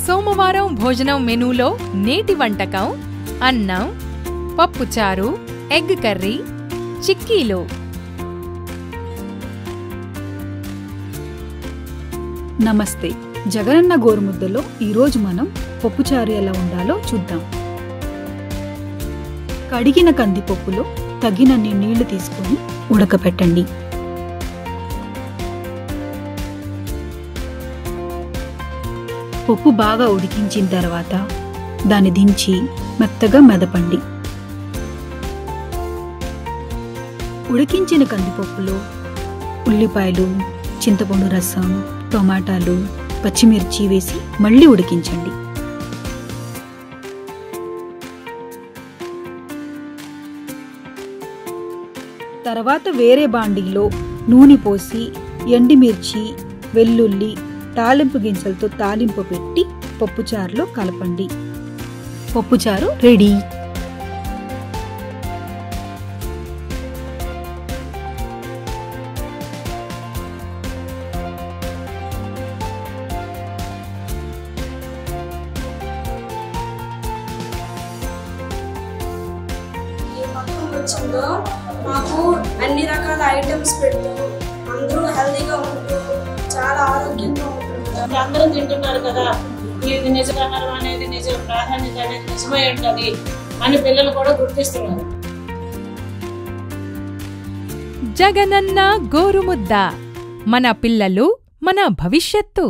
సోమవారం భోజనం మెనూలో నేటి వంటకం అన్నం, పప్పుచారు, ఎగ్ కర్రీ, చిక్కీలు. నమస్తే. జగనన్న గోరుముద్దలో ఈరోజు మనం పప్పుచారు ఎలా ఉండాలో చూద్దాం. కడిగిన కందిపప్పులో తగినన్ని నీళ్లు తీసుకొని ఉడకపెట్టండి. పప్పు బాగా ఉడికించిన తర్వాత దాన్ని దించి మెత్తగా మెదపండి. ఉడికించిన కందిపప్పులో ఉల్లిపాయలు, చింతపండు రసం, టమాటాలు, పచ్చిమిర్చి వేసి మళ్ళీ ఉడికించండి. తర్వాత వేరే బాండీలో నూనె పోసి ఎండుమిర్చి, వెల్లుల్లి, తాలింపు గింజలతో తాలింపు పెట్టి పప్పుచారులో కలపండి. పప్పుచారు రెడీ. వచ్చిందో మాకు అన్ని రకాల ఐటమ్స్ పెడుతూ అందరూ హెల్దీగా ఉంటూ చాలా ఆరోగ్యంగా ఉంటున్నారు. అందరూ తింటున్నారు కదా, ఇది నిజాహారం అనేది నిజం, ప్రాధాన్యత అనేది నిజమై ఉంటుంది అని పిల్లలు కూడా గుర్తిస్తున్నారు. జగనన్న గోరుముద్ద, మన పిల్లలు మన భవిష్యత్తు.